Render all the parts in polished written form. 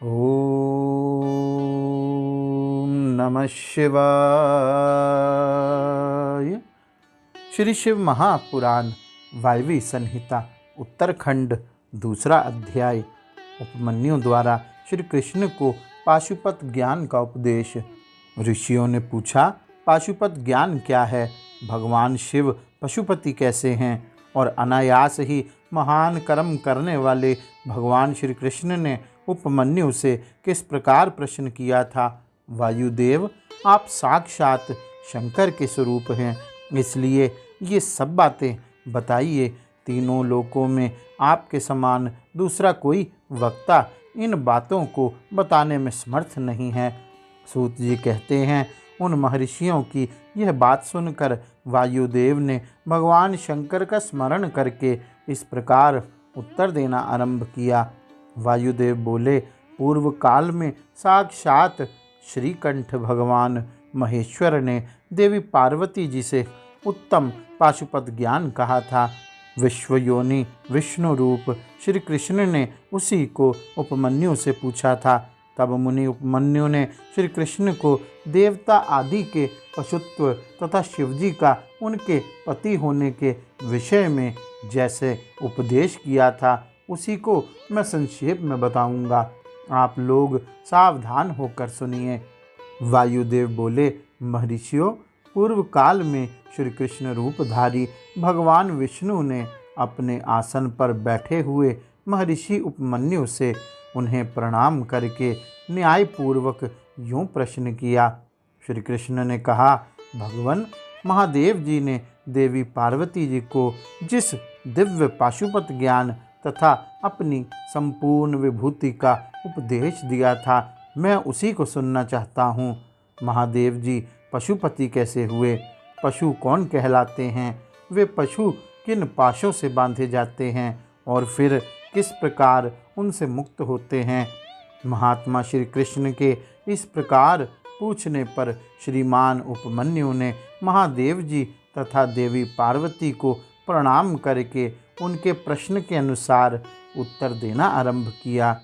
ओम नमः शिवाय। श्री शिव महापुराण वायवी संहिता उत्तरखंड दूसरा अध्याय। उपमन्यु द्वारा श्री कृष्ण को पाशुपत ज्ञान का उपदेश। ऋषियों ने पूछा, पाशुपत ज्ञान क्या है? भगवान शिव पशुपति कैसे हैं? और अनायास ही महान कर्म करने वाले भगवान श्री कृष्ण ने उपमन्यु से किस प्रकार प्रश्न किया था? वायुदेव, आप साक्षात शंकर के स्वरूप हैं, इसलिए ये सब बातें बताइए। तीनों लोकों में आपके समान दूसरा कोई वक्ता इन बातों को बताने में समर्थ नहीं है। सूत जी कहते हैं, उन महर्षियों की यह बात सुनकर वायुदेव ने भगवान शंकर का स्मरण करके इस प्रकार उत्तर देना आरंभ किया। वायुदेव बोले, पूर्व काल में साक्षात श्रीकंठ भगवान महेश्वर ने देवी पार्वती जी से उत्तम पाशुपत ज्ञान कहा था। विश्वयोनि विष्णु रूप श्री कृष्ण ने उसी को उपमन्यु से पूछा था। तब मुनि उपमन्यु ने श्री कृष्ण को देवता आदि के पशुत्व तथा शिवजी का उनके पति होने के विषय में जैसे उपदेश किया था, उसी को मैं संक्षेप में बताऊंगा। आप लोग सावधान होकर सुनिए। वायुदेव बोले, महर्षियों, पूर्व काल में श्री कृष्ण रूपधारी भगवान विष्णु ने अपने आसन पर बैठे हुए महर्षि उपमन्यु से उन्हें प्रणाम करके न्यायपूर्वक यूं प्रश्न किया। श्री कृष्ण ने कहा, भगवान महादेव जी ने देवी पार्वती जी को जिस दिव्य पाशुपत ज्ञान तथा अपनी संपूर्ण विभूति का उपदेश दिया था, मैं उसी को सुनना चाहता हूँ। महादेव जी पशुपति कैसे हुए? पशु कौन कहलाते हैं? वे पशु किन पाशों से बांधे जाते हैं और फिर किस प्रकार उनसे मुक्त होते हैं? महात्मा श्री कृष्ण के इस प्रकार पूछने पर श्रीमान उपमन्यु ने महादेव जी तथा देवी पार्वती को प्रणाम करके उनके प्रश्न के अनुसार उत्तर देना आरंभ किया।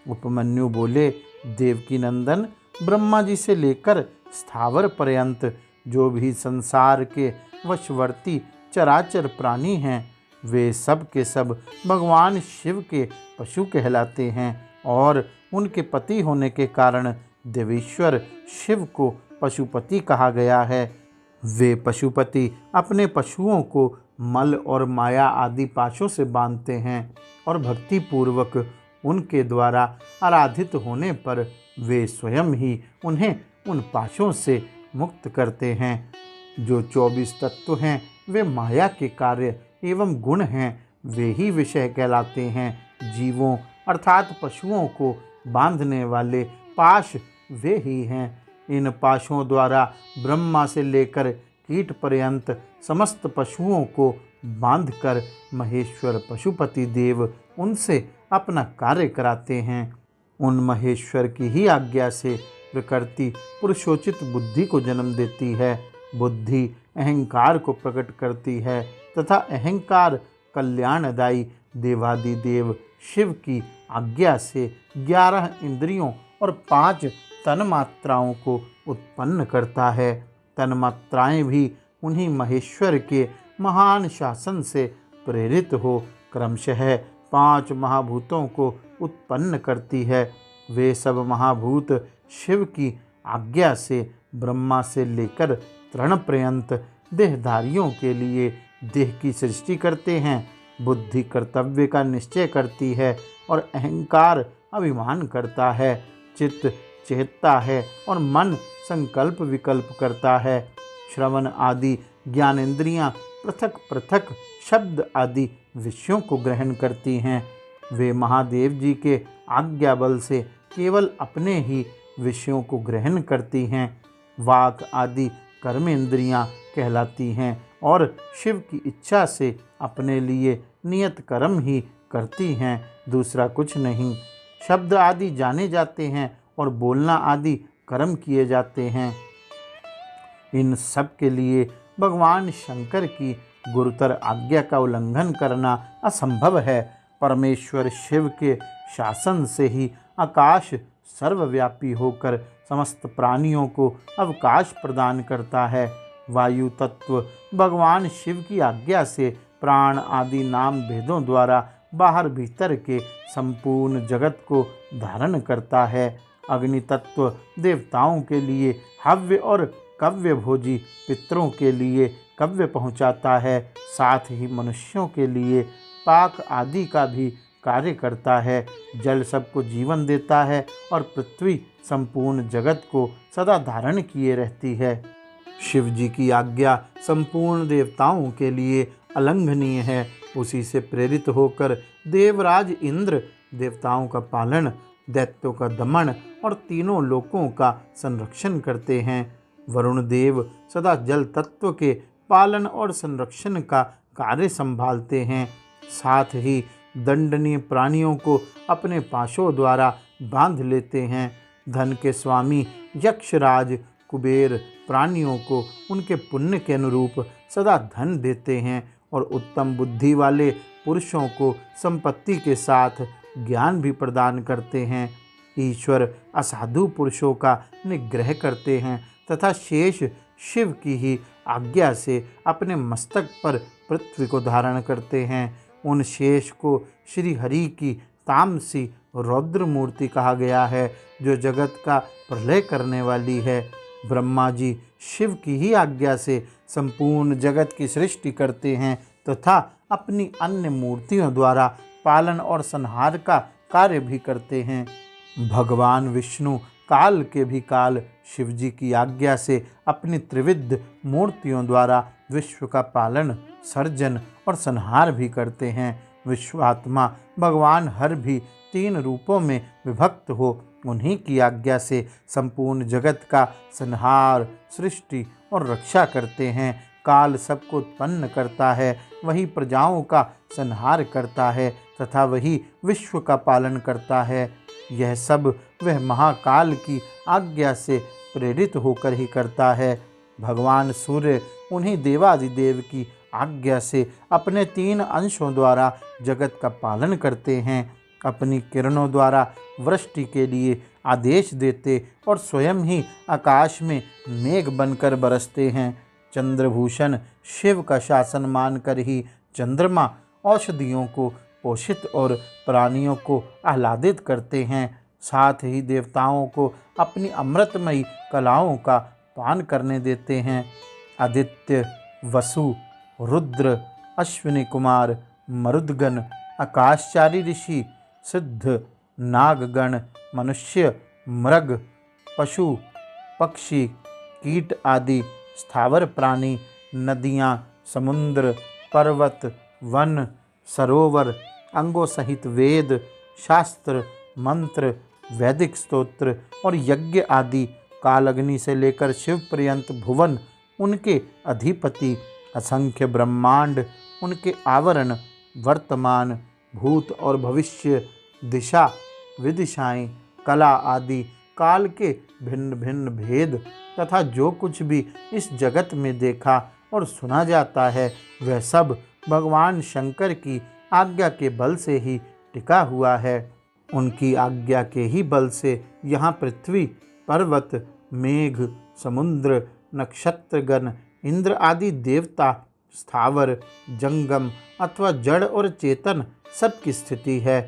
उपमन्यु बोले, देवकी नंदन, ब्रह्मा जी से लेकर स्थावर पर्यंत जो भी संसार के वशवर्ती चराचर प्राणी हैं, वे सब के सब भगवान शिव के पशु कहलाते हैं और उनके पति होने के कारण देवेश्वर शिव को पशुपति कहा गया है। वे पशुपति अपने पशुओं को मल और माया आदि पाशों से बांधते हैं और भक्ति पूर्वक उनके द्वारा आराधित होने पर वे स्वयं ही उन्हें उन पाशों से मुक्त करते हैं। जो 24 तत्व हैं, वे माया के कार्य एवं गुण हैं, वे ही विषय कहलाते हैं। जीवों अर्थात पशुओं को बांधने वाले पाश वे ही हैं। इन पाशों द्वारा ब्रह्मा से लेकर कीट पर्यंत समस्त पशुओं को बांधकर महेश्वर पशुपति देव उनसे अपना कार्य कराते हैं। उन महेश्वर की ही आज्ञा से प्रकृति पुरुषोचित बुद्धि को जन्म देती है। बुद्धि अहंकार को प्रकट करती है तथा अहंकार कल्याणदायी देवादिदेव शिव की आज्ञा से 11 इंद्रियों और 5 तन्मात्राओं को उत्पन्न करता है। तन्मात्राएं भी उन्हीं महेश्वर के महान शासन से प्रेरित हो क्रमशः 5 महाभूतों को उत्पन्न करती है। वे सब महाभूत शिव की आज्ञा से ब्रह्मा से लेकर तृण पर्यंत देहधारियों के लिए देह की सृष्टि करते हैं। बुद्धि कर्तव्य का निश्चय करती है और अहंकार अभिमान करता है। चित्त चेतता है और मन संकल्प विकल्प करता है। श्रवण आदि ज्ञानेंद्रियां पृथक पृथक शब्द आदि विषयों को ग्रहण करती हैं। वे महादेव जी के आज्ञा बल से केवल अपने ही विषयों को ग्रहण करती हैं। वाक आदि कर्मेंद्रियां कहलाती हैं और शिव की इच्छा से अपने लिए नियत कर्म ही करती हैं, दूसरा कुछ नहीं। शब्द आदि जाने जाते हैं और बोलना आदि कर्म किए जाते हैं। इन सब के लिए भगवान शंकर की गुरुतर आज्ञा का उल्लंघन करना असंभव है। परमेश्वर शिव के शासन से ही आकाश सर्वव्यापी होकर समस्त प्राणियों को अवकाश प्रदान करता है। वायु तत्व भगवान शिव की आज्ञा से प्राण आदि नाम भेदों द्वारा बाहर भीतर के संपूर्ण जगत को धारण करता है। अग्नि तत्व देवताओं के लिए हव्य और कव्य भोजी पितरों के लिए कव्य पहुँचाता है, साथ ही मनुष्यों के लिए पाक आदि का भी कार्य करता है। जल सबको जीवन देता है और पृथ्वी संपूर्ण जगत को सदा धारण किए रहती है। शिव जी की आज्ञा संपूर्ण देवताओं के लिए अलंघनीय है। उसी से प्रेरित होकर देवराज इंद्र देवताओं का पालन, दैत्यों का दमन और तीनों लोकों का संरक्षण करते हैं। वरुण देव सदा जल तत्व के पालन और संरक्षण का कार्य संभालते हैं। साथ ही दंडनीय प्राणियों को अपने पाशों द्वारा बांध लेते हैं। धन के स्वामी यक्षराज कुबेर प्राणियों को उनके पुण्य के अनुरूप सदा धन देते हैं और उत्तम बुद्धि वाले पुरुषों को संपत्ति के साथ ज्ञान भी प्रदान करते हैं। ईश्वर असाधु पुरुषों का निग्रह करते हैं तथा शेष शिव की ही आज्ञा से अपने मस्तक पर पृथ्वी को धारण करते हैं। उन शेष को श्री हरि की तामसी रौद्र मूर्ति कहा गया है, जो जगत का प्रलय करने वाली है। ब्रह्मा जी शिव की ही आज्ञा से संपूर्ण जगत की सृष्टि करते हैं तथा अपनी अन्य मूर्तियों द्वारा पालन और संहार का कार्य भी करते हैं। भगवान विष्णु काल के भी काल शिव जी की आज्ञा से अपनी त्रिविध मूर्तियों द्वारा विश्व का पालन, सर्जन और संहार भी करते हैं। विश्वात्मा भगवान हर भी 3 रूपों में विभक्त हो उन्हीं की आज्ञा से संपूर्ण जगत का संहार, सृष्टि और रक्षा करते हैं। काल सबको उत्पन्न करता है, वही प्रजाओं का संहार करता है तथा वही विश्व का पालन करता है। यह सब वह महाकाल की आज्ञा से प्रेरित होकर ही करता है। भगवान सूर्य उन्हीं देवादिदेव की आज्ञा से अपने 3 अंशों द्वारा जगत का पालन करते हैं। अपनी किरणों द्वारा वृष्टि के लिए आदेश देते और स्वयं ही आकाश में मेघ बनकर बरसते हैं। चंद्रभूषण शिव का शासन मानकर ही चंद्रमा औषधियों को पोषित और प्राणियों को आह्लादित करते हैं। साथ ही देवताओं को अपनी अमृतमयी कलाओं का पान करने देते हैं। आदित्य, वसु, रुद्र, अश्विनी कुमार, मरुदगण, आकाशचारी ऋषि, सिद्ध, नागगण, मनुष्य, मृग, पशु, पक्षी, कीट आदि स्थावर प्राणी, नदियाँ, समुद्र, पर्वत, वन, सरोवर, अंगों सहित वेद, शास्त्र, मंत्र, वैदिक स्तोत्र और यज्ञ आदि, कालअग्नि से लेकर शिव पर्यंत भुवन, उनके अधिपति, असंख्य ब्रह्मांड, उनके आवरण, वर्तमान, भूत और भविष्य, दिशा, विदिशाएं, कला आदि काल के भिन्न भिन्न भेद तथा जो कुछ भी इस जगत में देखा और सुना जाता है वह सब भगवान शंकर की आज्ञा के बल से ही टिका हुआ है। उनकी आज्ञा के ही बल से यहाँ पृथ्वी, पर्वत, मेघ, समुद्र, नक्षत्रगण, इंद्र आदि देवता, स्थावर, जंगम अथवा जड़ और चेतन सबकी स्थिति है।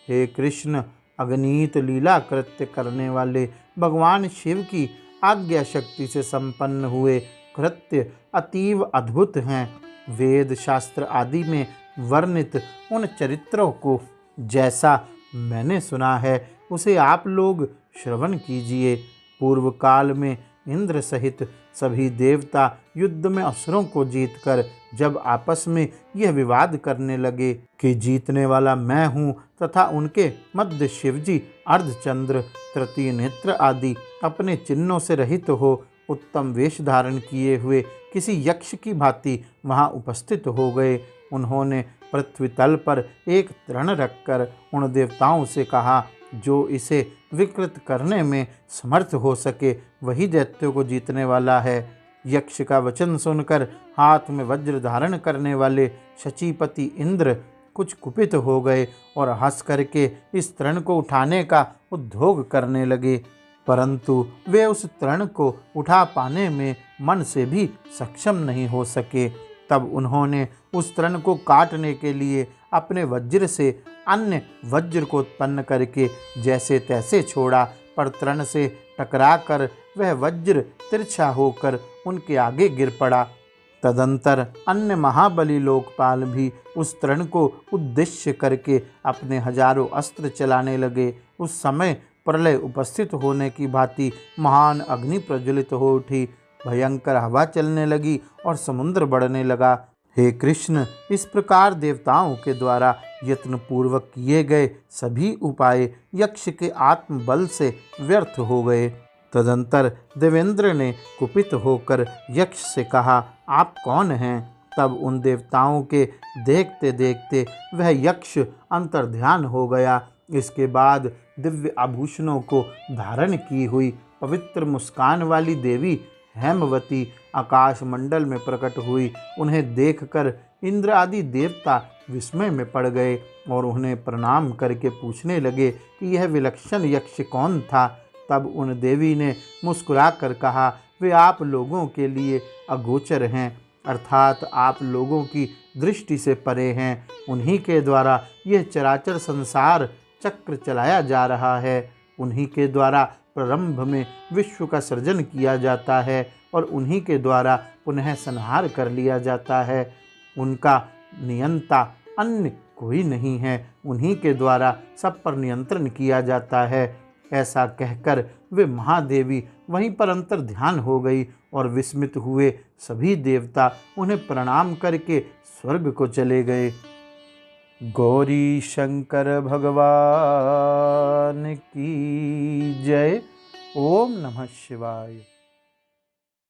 हे कृष्ण, अगणित लीला कृत्य करने वाले भगवान शिव की आज्ञा शक्ति से संपन्न हुए कृत्य अतीव अद्भुत हैं। वेद शास्त्र आदि में वर्णित उन चरित्रों को जैसा मैंने सुना है उसे आप लोग श्रवण कीजिए। पूर्व काल में इंद्र सहित सभी देवता युद्ध में असुरों को जीतकर जब आपस में यह विवाद करने लगे कि जीतने वाला मैं हूँ तथा उनके मध्य शिवजी अर्धचंद्र, तृतीय नेत्र आदि अपने चिन्हों से रहित हो उत्तम वेश धारण किए हुए किसी यक्ष की भांति वहाँ उपस्थित हो गए। उन्होंने पृथ्वी तल पर एक तृण रखकर उन देवताओं से कहा, जो इसे विकृत करने में समर्थ हो सके वही दैत्यों को जीतने वाला है। यक्ष का वचन सुनकर हाथ में वज्र धारण करने वाले शचीपति इंद्र कुछ कुपित हो गए और हंस करके इस तृण को उठाने का उद्योग करने लगे, परंतु वे उस तृण को उठा पाने में मन से भी सक्षम नहीं हो सके। तब उन्होंने उस तृण को काटने के लिए अपने वज्र से अन्य वज्र को उत्पन्न करके जैसे तैसे छोड़ा, पर तृण से टकराकर वह वज्र तिरछा होकर उनके आगे गिर पड़ा। तदंतर अन्य महाबली लोकपाल भी उस तृण को उद्देश्य करके अपने हजारों अस्त्र चलाने लगे। उस समय प्रलय उपस्थित होने की भांति महान अग्नि प्रज्वलित हो उठी, भयंकर हवा चलने लगी और समुद्र बढ़ने लगा। हे कृष्ण, इस प्रकार देवताओं के द्वारा यत्न पूर्वक किए गए सभी उपाय यक्ष के आत्मबल से व्यर्थ हो गए। तदंतर देवेंद्र ने कुपित होकर यक्ष से कहा, आप कौन हैं? तब उन देवताओं के देखते देखते वह यक्ष अंतर्ध्यान हो गया। इसके बाद दिव्य आभूषणों को धारण की हुई पवित्र मुस्कान वाली देवी हेमवती आकाश मंडल में प्रकट हुई। उन्हें देखकर इंद्र आदि देवता विस्मय में पड़ गए और उन्हें प्रणाम करके पूछने लगे कि यह विलक्षण यक्ष कौन था। तब उन देवी ने मुस्कुराकर कहा, वे आप लोगों के लिए अगोचर हैं, अर्थात आप लोगों की दृष्टि से परे हैं। उन्हीं के द्वारा यह चराचर संसार चक्र चलाया जा रहा है। उन्हीं के द्वारा प्रारंभ में विश्व का सृजन किया जाता है और उन्हीं के द्वारा पुनः संहार कर लिया जाता है। उनका नियंता अन्य कोई नहीं है। उन्हीं के द्वारा सब पर नियंत्रण किया जाता है। ऐसा कहकर वे महादेवी वहीं पर अंतर ध्यान हो गई और विस्मित हुए सभी देवता उन्हें प्रणाम करके स्वर्ग को चले गए। गौरी शंकर भगवान की जय। ओम नमः शिवाय।